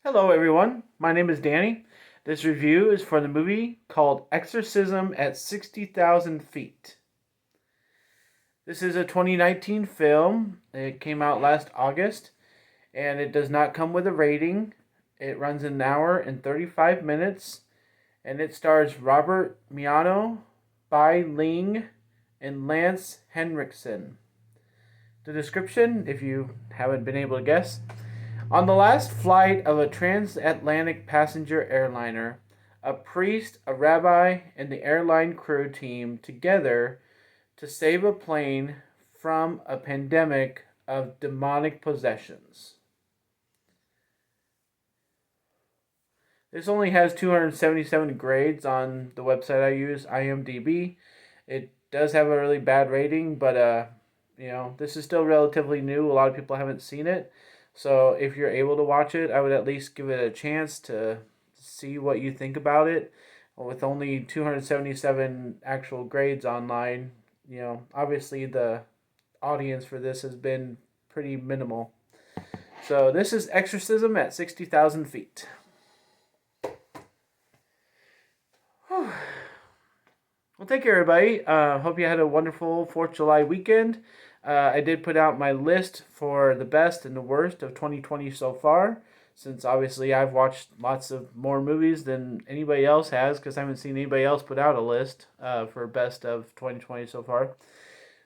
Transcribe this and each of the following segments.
Hello, everyone. My name is Danny. This review is for the movie called Exorcism at 60,000 Feet. This is a 2019 film. It came out last August, and it does not come with a rating. It runs an hour and 35 minutes, and it stars Robert Miano, Bai Ling, and Lance Henriksen. The description, if you haven't been able to guess: on the last flight of a transatlantic passenger airliner, a priest, a rabbi, and the airline crew team together to save a plane from a pandemic of demonic possessions. This only has 277 grades on the website I use, IMDb. It does have a really bad rating, but this is still relatively new. A lot of people haven't seen it. So if you're able to watch it, I would at least give it a chance to see what you think about it. With only 277 actual grades online, obviously the audience for this has been pretty minimal. So this is Exorcism at 60,000 feet. Whew. Well, thank you, everybody. Hope you had a wonderful 4th of July weekend. I did put out my list for the best and the worst of 2020 so far, since obviously I've watched lots of more movies than anybody else has, because I haven't seen anybody else put out a list for best of 2020 so far.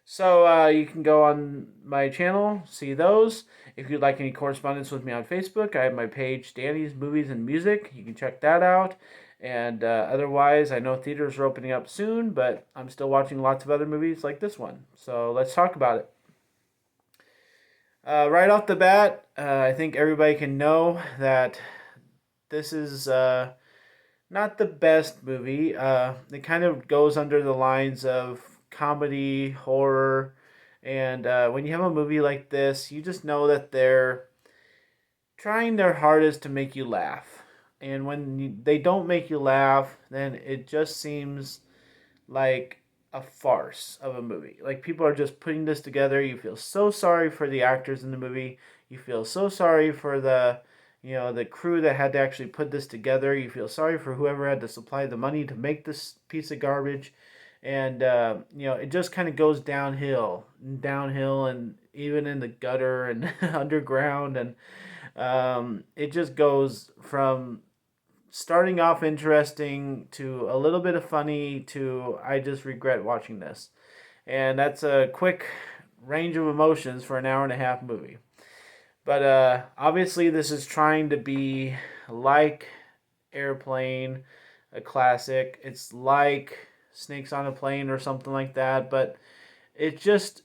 So you can go on my channel, see those. If you'd like any correspondence with me on Facebook, I have my page, Danny's Movies and Music. You can check that out. And otherwise, I know theaters are opening up soon, but I'm still watching lots of other movies like this one. So let's talk about it. Right off the bat, I think everybody can know that this is not the best movie. It kind of goes under the lines of comedy, horror, and when you have a movie like this, you just know that they're trying their hardest to make you laugh. And when they don't make you laugh, then it just seems like a farce of a movie. Like, people are just putting this together. You feel so sorry for the actors in the movie. You feel so sorry for the crew that had to actually put this together. You feel sorry for whoever had to supply the money to make this piece of garbage. And it just kind of goes downhill, and even in the gutter and underground, and it just goes from starting off interesting to a little bit of funny to I just regret watching this. And that's a quick range of emotions for an hour and a half movie. But obviously this is trying to be like Airplane, a classic. It's like Snakes on a Plane or something like that, but it just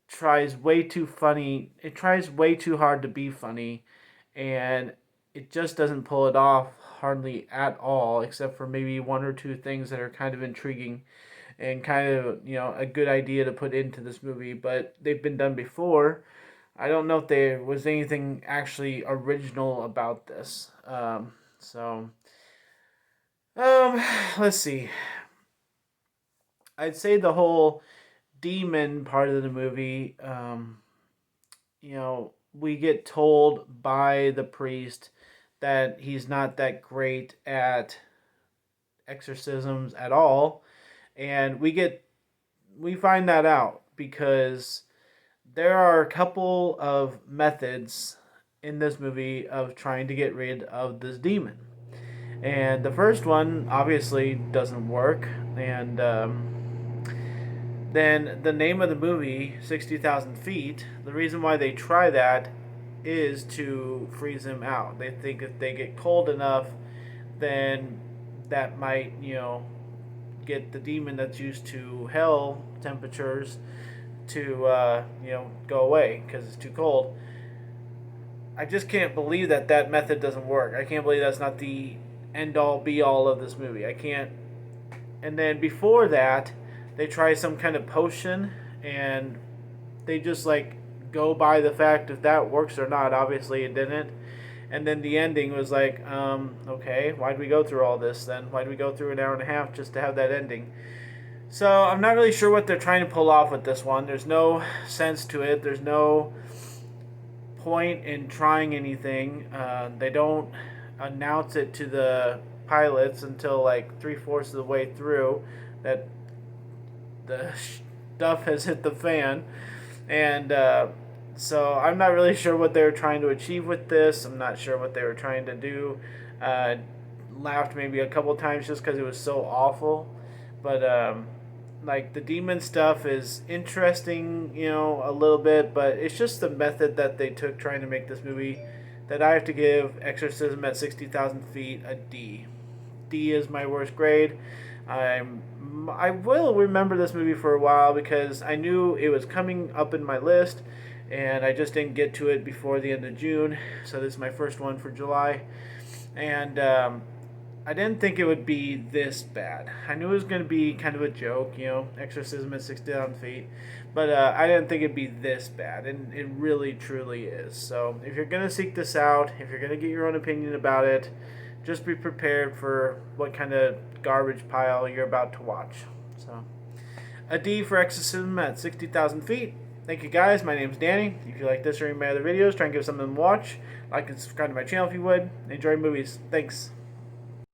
tries way too funny. It tries way too hard to be funny, and it just doesn't pull it off hardly at all, except for maybe one or two things that are kind of intriguing and kind of, a good idea to put into this movie, but they've been done before. I don't know if there was anything actually original about this. So, let's see. I'd say the whole demon part of the movie, we get told by the priest that he's not that great at exorcisms at all, and we find that out because there are a couple of methods in this movie of trying to get rid of this demon. And the first one obviously doesn't work, and then the name of the movie, 60,000 Feet, the reason why they try that is to freeze him out. They think if they get cold enough, then that might, get the demon that's used to hell temperatures to, go away because it's too cold. I just can't believe that method doesn't work. I can't believe that's not the end all be all of this movie. I can't. And then before that, they try some kind of potion, and they just go by the fact if that works or not. Obviously it didn't. And then the ending was like, okay, why'd we go through all this then? Why'd we go through an hour and a half just to have that ending? So I'm not really sure what they're trying to pull off with this one. There's no sense to it. There's no point in trying anything. They don't announce it to the pilots until like 3/4 of the way through that the stuff has hit the fan. And so I'm not really sure what they were trying to achieve with this. I'm not sure what they were trying to do. Uh, Laughed maybe a couple times just because it was so awful. But like the demon stuff is interesting, a little bit, but it's just the method that they took trying to make this movie that I have to give Exorcism at 60,000 Feet a D. D is my worst grade. I will remember this movie for a while because I knew it was coming up in my list, and I just didn't get to it before the end of June. So this is my first one for July, and I didn't think it would be this bad. I knew it was going to be kind of a joke, Exorcism at 60,000 Feet, but I didn't think it'd be this bad, and it really truly is. So if you're going to seek this out, if you're going to get your own opinion about it, just be prepared for what kind of garbage pile you're about to watch. So, a D for Exorcism at 60,000 Feet. Thank you guys. My name's Danny. If you like this or any of my other videos, try and give something to watch. Like and subscribe to my channel if you would. Enjoy movies. Thanks.